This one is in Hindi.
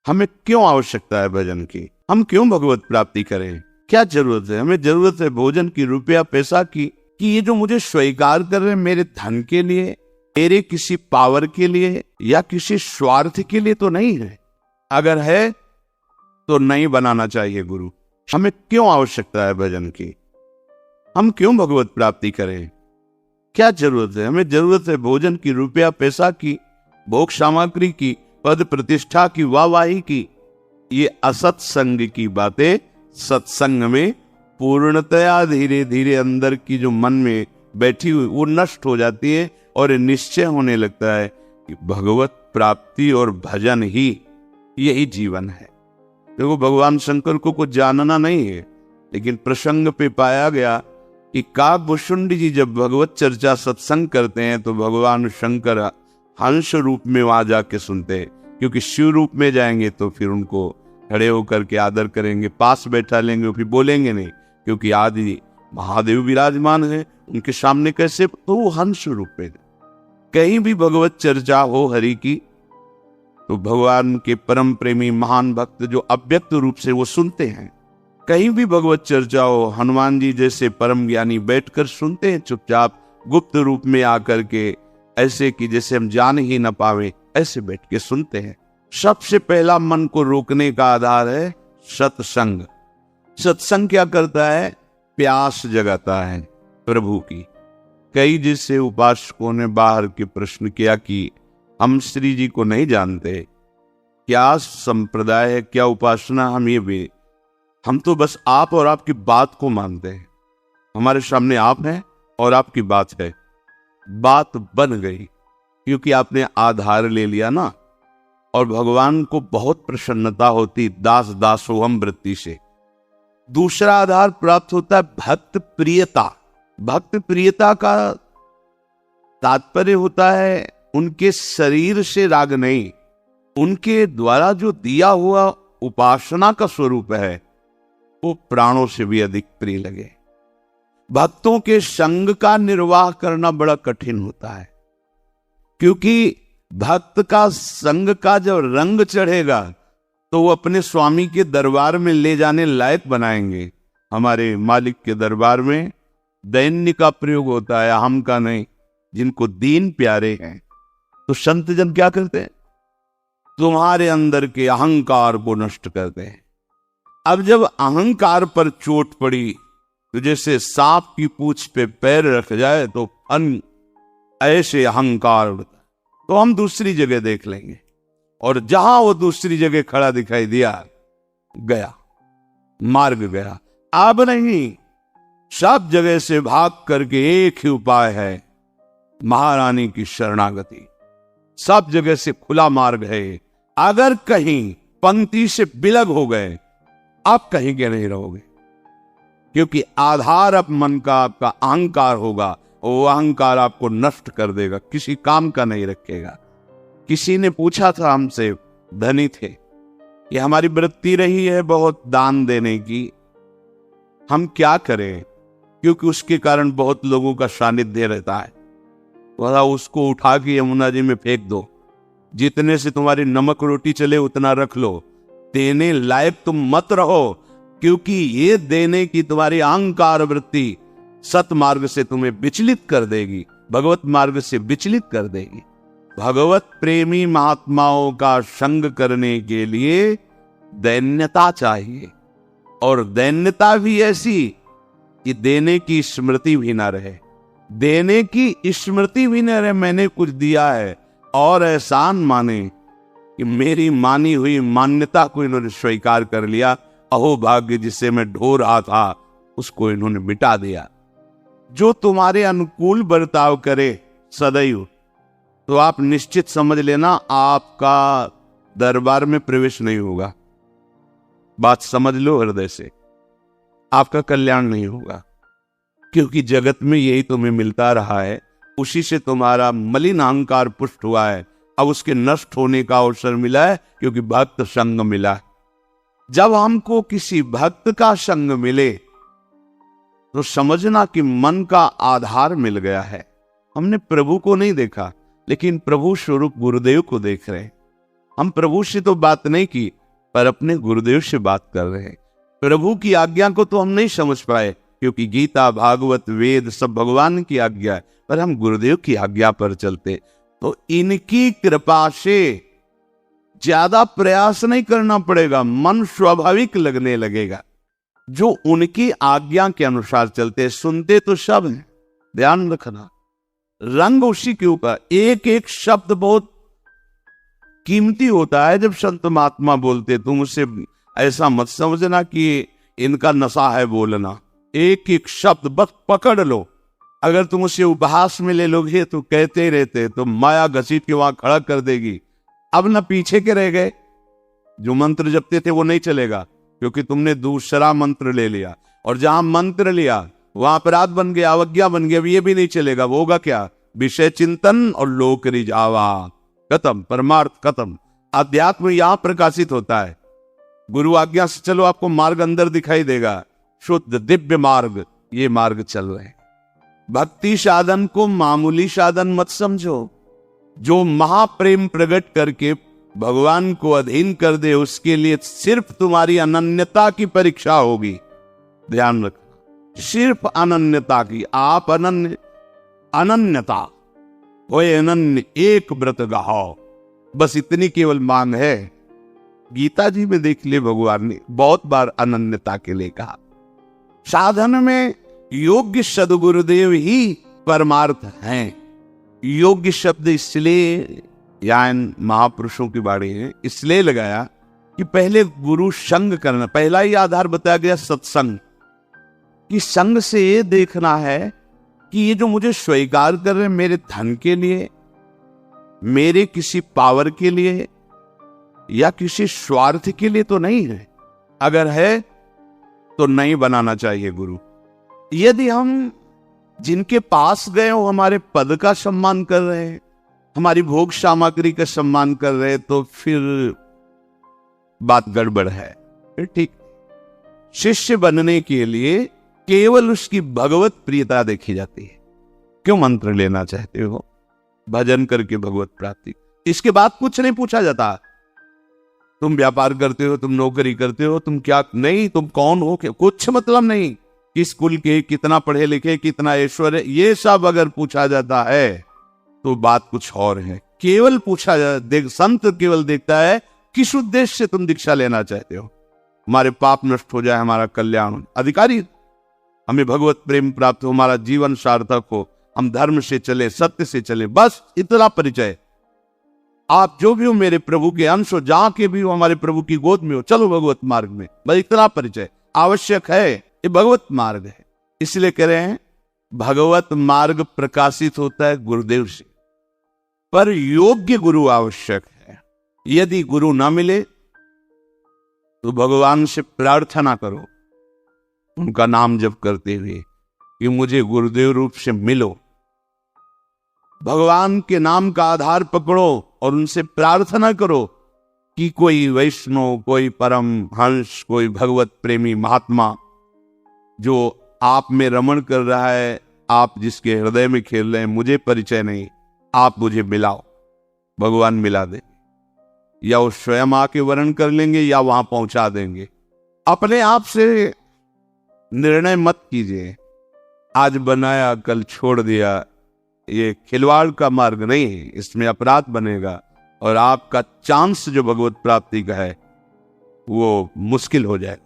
हमें क्यों आवश्यकता है भजन की? हम क्यों भगवत प्राप्ति करें? क्या जरूरत है? हमें जरूरत है भोजन की, रुपया पैसा की, कि ये जो मुझे स्वीकार कर रहे हैं मेरे धन के लिए, मेरे किसी पावर के लिए या किसी स्वार्थ के लिए तो नहीं है। अगर है तो नहीं बनाना चाहिए गुरु। हमें क्यों आवश्यकता है भजन की? हम क्यों भगवत प्राप्ति करें? क्या जरूरत है? हमें जरूरत है भोजन की, रुपया पैसा की, भोग सामग्री की, पद प्रतिष्ठा की, वाहवाही की। ये असत्संग की बातें सत्संग में पूर्णतया धीरे धीरे अंदर की जो मन में बैठी हुई वो नष्ट हो जाती है और निश्चय होने लगता है कि भगवत प्राप्ति और भजन ही यही जीवन है। देखो, भगवान शंकर को कुछ जानना नहीं है, लेकिन प्रसंग पे पाया गया कि काकभूषुंड जी जब भगवत चर्चा सत्संग करते हैं तो भगवान शंकर हंस रूप में वहां जाके सुनते हैं, क्योंकि शिव रूप में जाएंगे तो फिर उनको खड़े होकर के आदर करेंगे, पास बैठा लेंगे, फिर बोलेंगे नहीं, क्योंकि आदि महादेव विराजमान है उनके सामने कैसे, तो वो हंस रूप में। कहीं भी भगवत चर्चा हो हरि की तो भगवान के परम प्रेमी महान भक्त जो अव्यक्त रूप से वो सुनते हैं। कहीं भी भगवत चर्चा हो, हनुमान जी जैसे परम ज्ञानी बैठकर सुनते हैं चुपचाप गुप्त रूप में आकर के, ऐसे कि जैसे हम जान ही न पावे, ऐसे बैठ के सुनते हैं। सबसे पहला मन को रोकने का आधार है सत्संग। सत्संग क्या करता है? प्यास जगाता है प्रभु की। कई जिससे उपासकों ने बाहर के प्रश्न किया कि हम श्री जी को नहीं जानते, क्या संप्रदाय है, क्या उपासना, हम तो बस आप और आपकी बात को मानते हैं। हमारे सामने आप हैं और आपकी बात है। बात बन गई क्योंकि आपने आधार ले लिया ना, और भगवान को बहुत प्रसन्नता होती दास दासोहम वृत्ति से। दूसरा आधार प्राप्त होता है भक्त प्रियता। भक्त प्रियता का तात्पर्य होता है उनके शरीर से राग नहीं, उनके द्वारा जो दिया हुआ उपासना का स्वरूप है वो प्राणों से भी अधिक प्रिय लगे। भक्तों के संग का निर्वाह करना बड़ा कठिन होता है, क्योंकि भक्त का संग का जब रंग चढ़ेगा तो वो अपने स्वामी के दरबार में ले जाने लायक बनाएंगे। हमारे मालिक के दरबार में दैन्य का प्रयोग होता है, हम का नहीं, जिनको दीन प्यारे हैं। तो संत जन क्या करते हैं? तुम्हारे अंदर के अहंकार को नष्ट करते हैं। अब जब अहंकार पर चोट पड़ी तो जैसे सांप की पूंछ पे पैर रख जाए तो ऐसे अहंकार, तो हम दूसरी जगह देख लेंगे, और जहां वो दूसरी जगह खड़ा दिखाई दिया, गया मार्ग गया। अब नहीं, सब जगह से भाग करके एक ही उपाय है, महारानी की शरणागति। सब जगह से खुला मार्ग है। अगर कहीं पंक्ति से बिलग हो गए, आप कहीं के नहीं रहोगे, क्योंकि आधार अब मन का आपका अहंकार होगा, वो अहंकार आपको नष्ट कर देगा, किसी काम का नहीं रखेगा। किसी ने पूछा था हमसे, धनी थे, ये हमारी वृत्ति रही है बहुत दान देने की, हम क्या करें, क्योंकि उसके कारण बहुत लोगों का सानिध्य रहता है। बोला उसको उठा के यमुना जी में फेंक दो, जितने से तुम्हारी नमक रोटी चले उतना रख लो, देने लायक तुम मत रहो, क्योंकि ये देने की तुम्हारी अहंकार वृत्ति सतमार्ग से तुम्हें विचलित कर देगी, भगवत मार्ग से विचलित कर देगी। भगवत प्रेमी महात्माओं का संग करने के लिए दैन्यता चाहिए, और दैन्यता भी ऐसी कि देने की स्मृति भी ना रहे, देने की स्मृति भी न रहे, मैंने कुछ दिया है, और एहसान माने कि मेरी मानी हुई मान्यता को इन्होंने स्वीकार कर लिया। अहो भाग्य, जिसे मैं ढो रहा था उसको इन्होंने मिटा दिया। जो तुम्हारे अनुकूल बर्ताव करे सदैव, तो आप निश्चित समझ लेना आपका दरबार में प्रवेश नहीं होगा। बात समझ लो हृदय से, आपका कल्याण नहीं होगा, क्योंकि जगत में यही तुम्हें मिलता रहा है, उसी से तुम्हारा मलिन अहंकार पुष्ट हुआ है। अब उसके नष्ट होने का अवसर मिला है, क्योंकि भक्त संग मिला है। जब हमको किसी भक्त का संग मिले तो समझना कि मन का आधार मिल गया है। हमने प्रभु को नहीं देखा, लेकिन प्रभु स्वरूप गुरुदेव को देख रहे हैं। हम प्रभु से तो बात नहीं की, पर अपने गुरुदेव से बात कर रहे हैं। प्रभु की आज्ञा को तो हम नहीं समझ पाए, क्योंकि गीता, भागवत, वेद सब भगवान की आज्ञा है, पर हम गुरुदेव की आज्ञा पर चलते। तो इनकी कृपा से ज्यादा प्रयास नहीं करना पड़ेगा, मन स्वाभाविक लगने लगेगा। जो उनकी आज्ञा के अनुसार चलते, सुनते तो सब हैं, ध्यान रखना, रंग उसी के ऊपर। एक एक शब्द बहुत कीमती होता है। जब संत महात्मा बोलते, तुम उसे ऐसा मत समझना कि इनका नशा है बोलना, एक एक शब्द बस पकड़ लो। अगर तुम उसे उपहास में ले लोगे तो कहते ही रहते, तो माया घसीट के वहां खड़ा कर देगी। अब न पीछे के रह गए, जो मंत्र जपते थे वो नहीं चलेगा, क्योंकि तुमने दूसरा मंत्र ले लिया, और जहां मंत्र लिया वहां अपराध बन गया, अवज्ञा बन गया, ये भी नहीं चलेगा। वो होगा क्या? विषय चिंतन और लोक रिझावा, खत्म, परमार्थ खत्म। अध्यात्म यहां प्रकाशित होता है। गुरु आज्ञा से चलो, आपको मार्ग अंदर दिखाई देगा, शुद्ध दिव्य मार्ग, ये मार्ग चल रहे हैं। भक्ति साधन को मामूली साधन मत समझो। जो महाप्रेम प्रकट करके भगवान को अधीन कर दे, उसके लिए सिर्फ तुम्हारी अनन्यता की परीक्षा होगी। ध्यान रखना, सिर्फ अनन्यता की। आप अनन्य, अनन्यता होए अनन्य, एक व्रत गाओ, बस इतनी केवल मांग है। गीता जी में देख ले, भगवान ने बहुत बार अनन्यता के लिए कहा। साधन में योग्य सदगुरुदेव ही परमार्थ हैं। योग्य शब्द इसलिए या इन महापुरुषों की बाणी है इसलिए लगाया कि पहले गुरु संग करना, पहला ही आधार बताया गया सत्संग, कि संग से ये देखना है कि ये जो मुझे स्वीकार कर रहे हैं, मेरे धन के लिए, मेरे किसी पावर के लिए या किसी स्वार्थ के लिए तो नहीं है। अगर है तो नहीं बनाना चाहिए गुरु। यदि हम जिनके पास गए हो हमारे पद का सम्मान कर रहे हैं, हमारी भोग सामग्री का सम्मान कर रहे हैं, तो फिर बात गड़बड़ है। फिर ठीक, शिष्य बनने के लिए केवल उसकी भगवत प्रियता देखी जाती है। क्यों मंत्र लेना चाहते हो? भजन करके भगवत प्राप्ति, इसके बाद कुछ नहीं पूछा जाता। तुम व्यापार करते हो, तुम नौकरी करते हो, तुम क्या नहीं, तुम कौन हो, कुछ मतलब नहीं। किस कुल के, कितना पढ़े लिखे, कितना ऐश्वर्य, ये सब अगर पूछा जाता है तो बात कुछ और है। केवल पूछा जाता, संत केवल देखता है किस उद्देश्य से तुम दीक्षा लेना चाहते हो। हमारे पाप नष्ट हो जाए, हमारा कल्याण हो, अधिकारी हमें भगवत प्रेम प्राप्त हो, हमारा जीवन सार्थक हो, हम धर्म से चले, सत्य से चले, बस इतना परिचय। आप जो भी हो मेरे प्रभु के अंश हो, जहां के भी हो हमारे प्रभु की गोद में हो, चलो भगवत मार्ग में, बस इतना परिचय आवश्यक है। ये भगवत मार्ग है। इसलिए कह रहे हैं भगवत मार्ग प्रकाशित होता है गुरुदेव से, पर योग्य गुरु आवश्यक है। यदि गुरु ना मिले तो भगवान से प्रार्थना करो, उनका नाम जप करते हुए, कि मुझे गुरुदेव रूप से मिलो। भगवान के नाम का आधार पकड़ो और उनसे प्रार्थना करो कि कोई वैष्णव, कोई परम हंस, कोई भगवत प्रेमी महात्मा जो आप में रमण कर रहा है, आप जिसके हृदय में खेल रहे हैं, मुझे परिचय नहीं, आप मुझे मिलाओ। भगवान मिला दे, या वो स्वयं आके वर्ण कर लेंगे या वहां पहुंचा देंगे। अपने आप से निर्णय मत कीजिए, आज बनाया कल छोड़ दिया, ये खिलवाड़ का मार्ग नहीं है, इसमें अपराध बनेगा और आपका चांस जो भगवत प्राप्ति का है वो मुश्किल हो जाएगा।